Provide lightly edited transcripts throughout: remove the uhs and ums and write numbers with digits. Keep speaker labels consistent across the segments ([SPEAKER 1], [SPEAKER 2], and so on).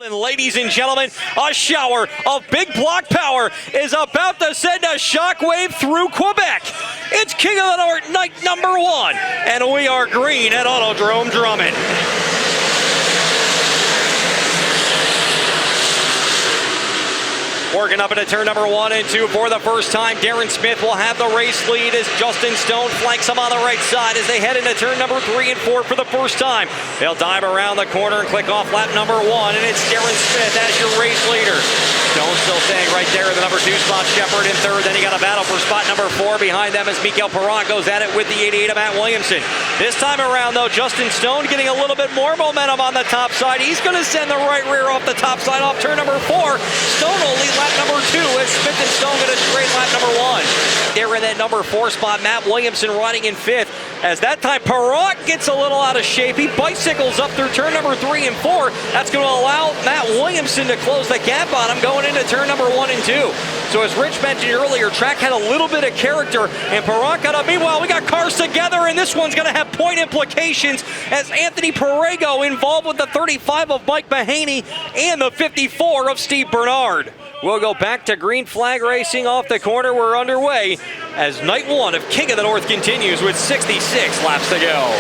[SPEAKER 1] And ladies and gentlemen, a shower of big block power is about to send a shockwave through Quebec. It's King of the North night number 1, and we are green at Autodrome Drummond. Working up into turn number 1 and 2 for the first time. Darren Smith will have the race lead as Justin Stone flanks him on the right side as they head into turn number 3 and 4 for the first time. They'll dive around the corner and click off lap number 1, and it's Darren Smith as your race leader. Stone still staying right there in the number 2 spot. Checkered in third. Then you got a battle for spot number 4 behind them as Paré goes at it with the 88 of Matt Williamson. This time around, though, Justin Stone getting a little bit more momentum on the top side. He's going to send the right rear off the top side off turn number 4. Stone will lead lap number 2 as Smith and Stone going to straight lap number 1. They're in that number 4 spot. Matt Williamson riding in 5th. As that time Paré gets a little out of shape. He bicycles up through turn number 3 and 4. That's going to allow Matt Williamson to close the gap on him going into turn number 1 and 2. So as Rich mentioned earlier, track had a little bit of character, and Paré got up. Meanwhile, we got cars together, and this one's going to have point implications as Anthony Paré involved with the 35 of Mike Mahaney and the 54 of Steve Bernard. We'll go back to green flag racing off the corner. We're underway as night 1 of King of the North continues with 66 laps to go.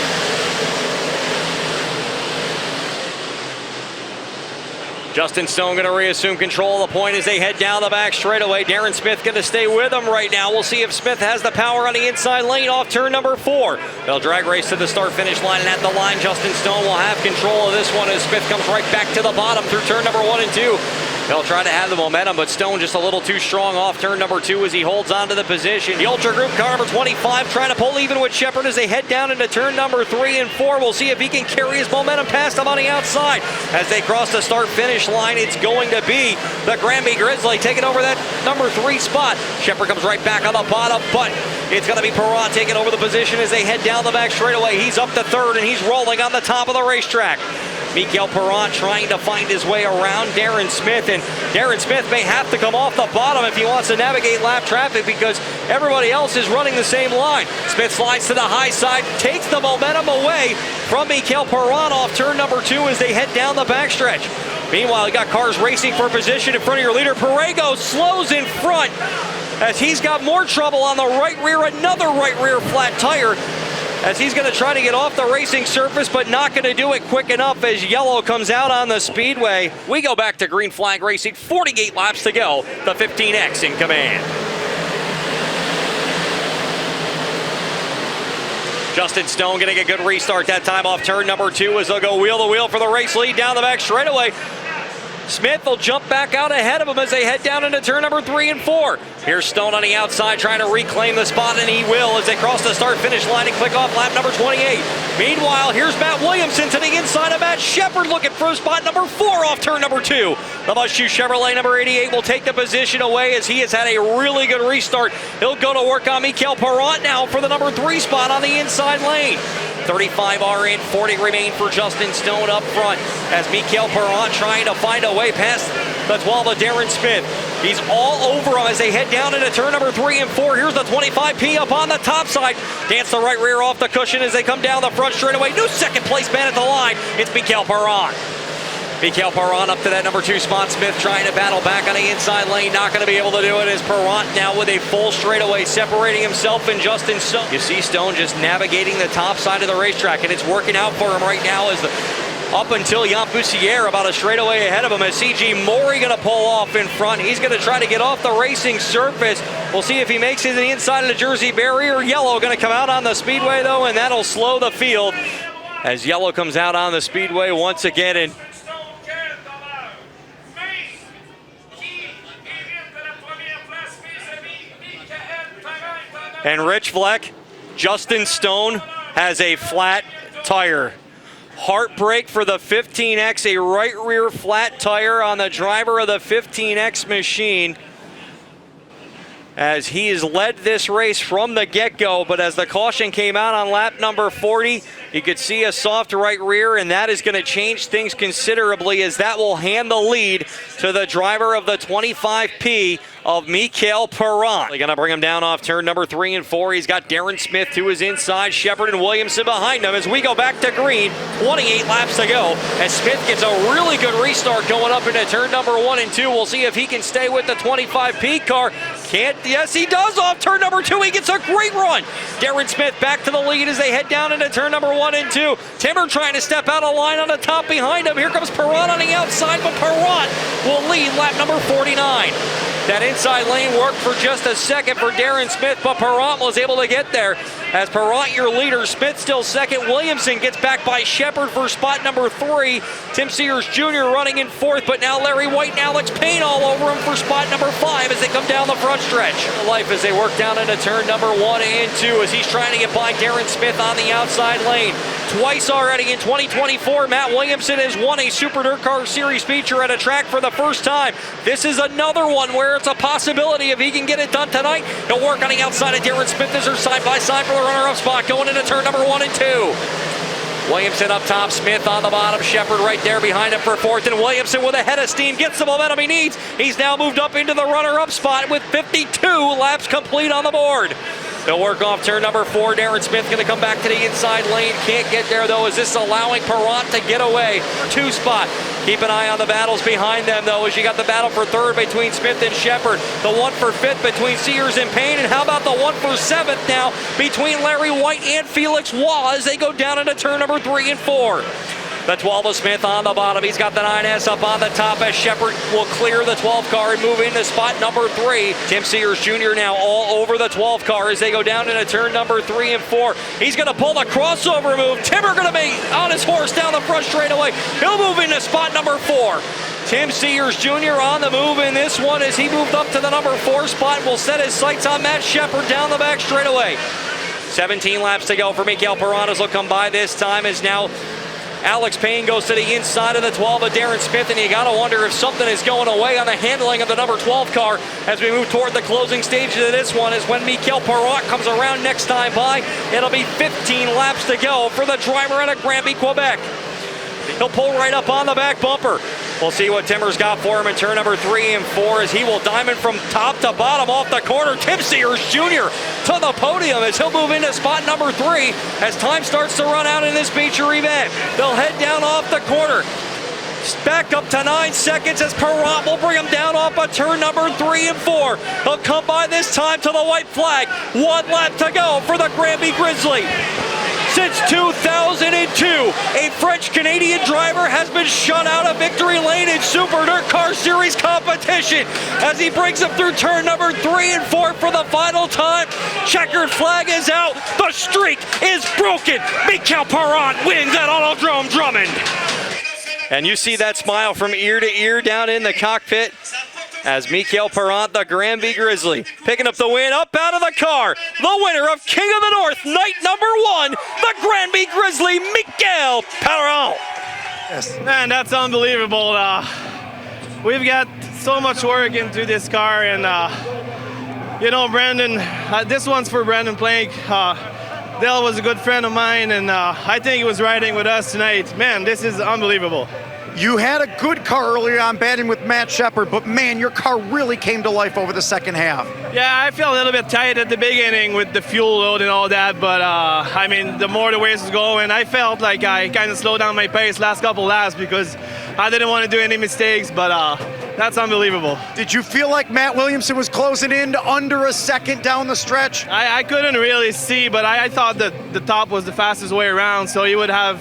[SPEAKER 1] Justin Stone going to reassume control of the point as they head down the back straightaway. Darren Smith going to stay with them right now. We'll see if Smith has the power on the inside lane off turn number 4. They'll drag race to the start-finish line, and at the line, Justin Stone will have control of this one as Smith comes right back to the bottom through turn number 1 and 2. They'll try to have the momentum, but Stone just a little too strong off turn number 2 as he holds on to the position. The Ultra Group car number 25 trying to pull even with Checkered as they head down into turn number 3 and 4. We'll see if he can carry his momentum past them on the outside. As they cross the start-finish line, it's going to be the Granby Grizzly taking over that number 3 spot. Checkered comes right back on the bottom, but it's going to be Paré taking over the position as they head down the back straightaway. He's up to 3rd, and he's rolling on the top of the racetrack. Paré trying to find his way around Darren Smith, and Darren Smith may have to come off the bottom if he wants to navigate lap traffic because everybody else is running the same line. Smith slides to the high side, takes the momentum away from Paré off turn number 2 as they head down the backstretch. Meanwhile, you got cars racing for position in front of your leader. Paré slows in front as he's got more trouble on the right rear, another right rear flat tire, as he's going to try to get off the racing surface, but not going to do it quick enough as yellow comes out on the speedway. We go back to green flag racing, 48 laps to go. The 15X in command. Justin Stone getting a good restart that time off turn number 2 as they'll go wheel to wheel for the race lead down the back straightaway. Smith will jump back out ahead of him as they head down into turn number 3 and 4. Here's Stone on the outside trying to reclaim the spot, and he will as they cross the start-finish line and click off lap number 28. Meanwhile, here's Matt Williamson to the inside of Matt Shepard looking for spot number 4 off turn number 2. The Mushroom Chevrolet number 88 will take the position away as he has had a really good restart. He'll go to work on Paré now for the number 3 spot on the inside lane. 35 are in, 40 remain for Justin Stone up front as Paré trying to find a way past the 12 of Darren Smith. He's all over him as they head down into turn number 3 and 4. Here's the 25P up on the top side. Dance the right rear off the cushion as they come down the front straightaway. New second place man at the line. It's Paré. Paré up to that number 2 spot. Smith trying to battle back on the inside lane. Not going to be able to do it as Paré now with a full straightaway separating himself and Justin Stone. You see Stone just navigating the top side of the racetrack, and it's working out for him right now as up until Jan Boussière about a straightaway ahead of him as C.G. Maury going to pull off in front. He's going to try to get off the racing surface. We'll see if he makes it to the inside of the Jersey barrier. Yellow going to come out on the speedway though, and that'll slow the field as Yellow comes out on the speedway once again. And Rich Fleck, Justin Stone has a flat tire. Heartbreak for the 15X, a right rear flat tire on the driver of the 15X machine. as he has led this race from the get-go, but as the caution came out on lap number 40, you could see a soft right rear, and that is going to change things considerably, as that will hand the lead to the driver of the 25P of Mikael Paré. They're going to bring him down off turn number 3 and 4. He's got Darren Smith to his inside, Shepard and Williamson behind him as we go back to green. 28 laps to go, and Smith gets a really good restart going up into turn number 1 and 2. We'll see if he can stay with the 25P car. Can't, yes he does off turn number 2. He gets a great run. Darren Smith back to the lead as they head down into turn number 1 and 2. Timmer trying to step out of line on the top behind him. Here comes Paré on the outside, but Paré will lead lap number 49. That inside lane worked for just a second for Darren Smith, but Paré was able to get there. As Paré, your leader, Smith still second. Williamson gets back by Shepard for spot number 3. Tim Sears Jr. running in 4th, but now Larry White and Alex Payne all over him for spot number 5 as they come down the front stretch. Life as they work down into turn number 1 and 2 as he's trying to get by Darren Smith on the outside lane. Twice already in 2024, Matt Williamson has won a Super DIRTcar Series feature at a track for the first time. This is another one where it's a possibility if he can get it done tonight. He'll work on the outside of Darren Smith as they're side by side for the runner-up spot going into turn number 1 and 2. Williamson up top, Smith on the bottom, Shepard right there behind him for 4th, and Williamson with a head of steam gets the momentum he needs. He's now moved up into the runner-up spot with 52 laps complete on the board. They'll work off turn number 4. Darren Smith going to come back to the inside lane. Can't get there, though. Is this allowing Paré to get away? 2 spot. Keep an eye on the battles behind them, though, as you got the battle for 3rd between Smith and Shepard. The 1 for 5th between Sears and Payne. And how about the 1 for 7th now between Larry White and Felix Waugh as they go down into turn number 3 and 4. The 12 of Smith on the bottom. He's got the 9S up on the top as Shepard will clear the 12 car and move into spot number 3. Tim Sears Jr. now all over the 12 car as they go down into turn number 3 and 4. He's going to pull the crossover move. Timmer going to be on his horse down the front straightaway. He'll move into spot number 4. Tim Sears Jr. on the move in this one as he moved up to the number 4 spot. Will set his sights on Matt Shepard down the back straightaway. 17 laps to go for Mikael Paré. Will come by this time as now Alex Payne goes to the inside of the 12 of Darren Smith, and you got to wonder if something is going away on the handling of the number 12 car as we move toward the closing stages of this one. As when Mikael Paré comes around next time by, it'll be 15 laps to go for the driver out of Granby, Quebec. He'll pull right up on the back bumper. We'll see what Timmer's got for him in turn number 3 and 4 as he will diamond from top to bottom off the corner. Tim Sears Jr. to the podium as he'll move into spot number 3 as time starts to run out in this feature event. They'll head down off the corner. Back up to 9 seconds as Paré will bring him down off of turn number 3 and 4. He'll come by this time to the white flag. 1 lap to go for the Granby Grizzly. Since 2002, a French-Canadian driver has been shut out of victory lane in Super DIRTcar Series competition as he brings him through turn number 3 and 4 for the final time. Checkered flag is out. The streak is broken. Mikael Paré wins at Autodrome Drummond. And you see that smile from ear to ear down in the cockpit as Mikael Paré, the Granby Grizzly, picking up the win up out of the car. The winner of King of the North, night number 1, the Granby Grizzly, Mikael Paré.
[SPEAKER 2] Yes, man, that's unbelievable. We've got so much work into this car, and you know, Brandon, this one's for Brandon Plank. Dale was a good friend of mine, and I think he was riding with us tonight. Man, this is unbelievable.
[SPEAKER 3] You had a good car earlier on batting with Matt Shepard, but man, your car really came to life over the second half.
[SPEAKER 2] Yeah, I felt a little bit tight at the beginning with the fuel load and all that, but I mean, the more the race was going, I felt like I kind of slowed down my pace last couple laps because I didn't want to do any mistakes, but that's unbelievable.
[SPEAKER 3] Did you feel like Matt Williamson was closing in to under a second down the stretch?
[SPEAKER 2] I couldn't really see, but I thought that the top was the fastest way around, so he would have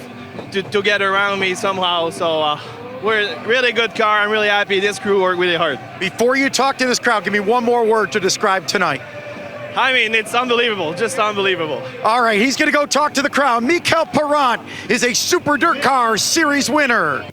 [SPEAKER 2] to get around me somehow. So we're a really good car. I'm really happy. This crew worked really hard.
[SPEAKER 3] Before you talk to this crowd, give me one more word to describe tonight.
[SPEAKER 2] I mean, it's unbelievable, just unbelievable.
[SPEAKER 3] All right, he's going to go talk to the crowd. Mikael Paré is a Super DIRTcar Series winner.